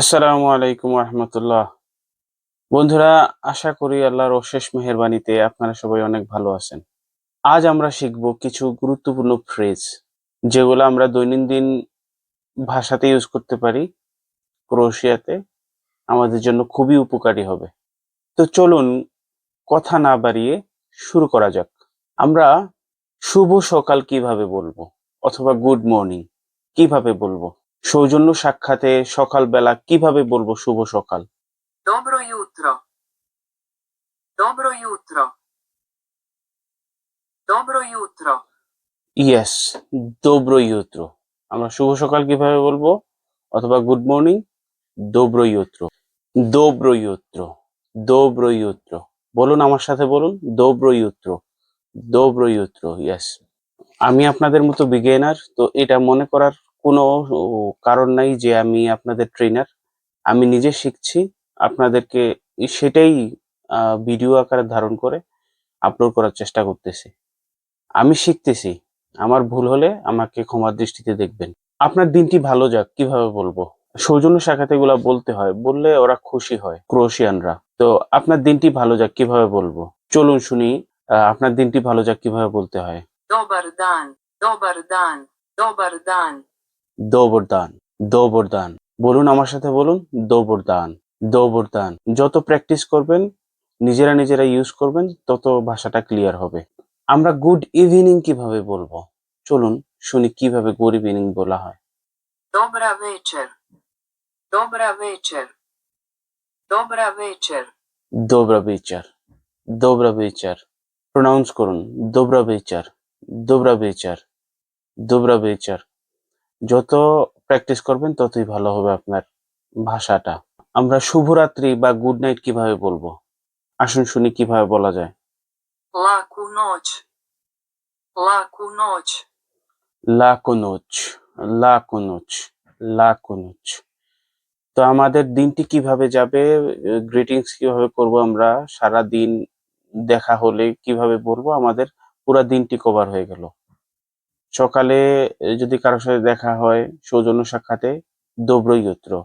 আসসালামু আলাইকুম রহমতুল্লাহ। বন্ধুরা, আশা করি আল্লাহর অশেষ মেহেরবানিতে আপনারা সবাই অনেক ভালো আছেন। আজ আমরা শিখব কিছু গুরুত্বপূর্ণ ফ্রেজ, যেগুলো আমরা দৈনন্দিন ভাষাতে ইউজ করতে পারি। ক্রোয়েশিয়াতে আমাদের জন্য খুবই উপকারী হবে। তো চলুন কথা না বাড়িয়ে শুরু করা যাক। আমরা শুভ সকাল কিভাবে বলবো, অথবা গুড মর্নিং কিভাবে বলবো? সৌজন্য সাক্ষাতে সকালবেলা কিভাবে বলবো শুভ সকাল? Dobro jutro. Dobro jutro. Dobro jutro. Yes, dobro jutro। আমরা শুভ সকাল কিভাবে বলবো, অথবা good morning? dobro jutro। dobro jutro। dobro jutro। বলুন, আমার সাথে বলুন, dobro jutro। dobro jutro। Yes. আমি আপনাদের মতো বিগিনার, তো এটা মনে করার কোনো কারণ নাই যে আমি আপনাদের ট্রেনার। আমি নিজে শিখছি, আপনাদেরকে সেটাই ভিডিও আকারে ধারণ করে আপলোড করার চেষ্টা করতেছি। আমি শিখতেছি। আমার ভুল হলে আমাকে ক্ষমার দৃষ্টিতে দেখবেন। আপনার দিনটি ভালো যাক কিভাবে বলবো? সৌজন্য সাক্ষাতে এগুলা বলতে হয়, বললে ওরা খুশি হয় ক্রোয়েশিয়ানরা। তো আপনার দিনটি ভালো যাক কিভাবে বলবো? চলুন শুনি আপনার দিনটি ভালো যাক কিভাবে বলতে হয়। Dobar dan. Dobar dan. Dobar dan. dobar dan। dobar dan। বলুন, আমার সাথে বলুন, dobar dan। dobar dan। যত প্র্যাকটিস করবেন, নিজেরা ইউজ করবেন, তত ভাষাটা ক্লিয়ার হবে। আমরা গুড ইভিনিং কিভাবে বলবো? চলুন শুনি কিভাবে গুড ইভিনিং বলা হয়। Dobra večer. Dobra večer. Dobra večer. dobra večer। dobra večer। Pronounce করুন, dobra večer। dobra večer। dobra večer। যত প্র্যাকটিস করবেন ততই ভালো হবে আপনার ভাষাটা। আমরা শুভরাত্রি বা গুড নাইট কিভাবে বলবো? আসুন শুনি কিভাবে বলা যায়। Laku noć. Laku noć. লাকো নোচ। লাকো নোচ। লাকো নোচ। তো আমাদের দিনটি কিভাবে যাবে, গ্রিটিংস কিভাবে করব আমরা, সারাদিন দেখা হলে কিভাবে বলবো, আমাদের পুরা দিনটি কভার হয়ে গেল। সকালে যদি কারো সাথে দেখা হয় সৌজন্য সাক্ষাতে, dobro jutro।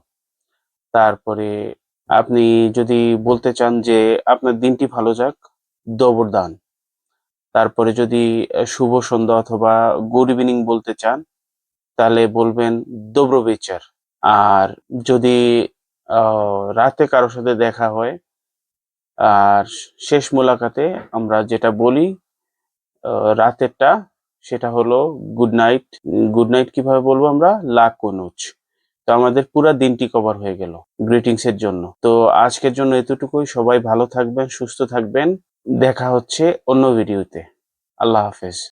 তারপরে আপনি যদি বলতে চান যে আপনার দিনটি ভালো যাক, dobar dan। তারপরে যদি শুভ সন্ধ্যা অথবা গুড ইভিনিং বলতে চান, তাহলে বলবেন dobro večer। আর যদি রাতে কারো সাথে দেখা হয়, আর শেষ মোলাকাতে আমরা যেটা বলি রাতেরটা, সেটা হলো গুড নাইট। গুড নাইট কিভাবে বলবো আমরা? লাকো নোচ। তো আমাদের পুরা দিনটি কভার হয়ে গেল গ্রিটিংস এর জন্য। তো আজকের জন্য এতটুকুই। সবাই ভালো থাকবেন, সুস্থ থাকবেন। দেখা হচ্ছে অন্য ভিডিওতে। আল্লাহ হাফেজ।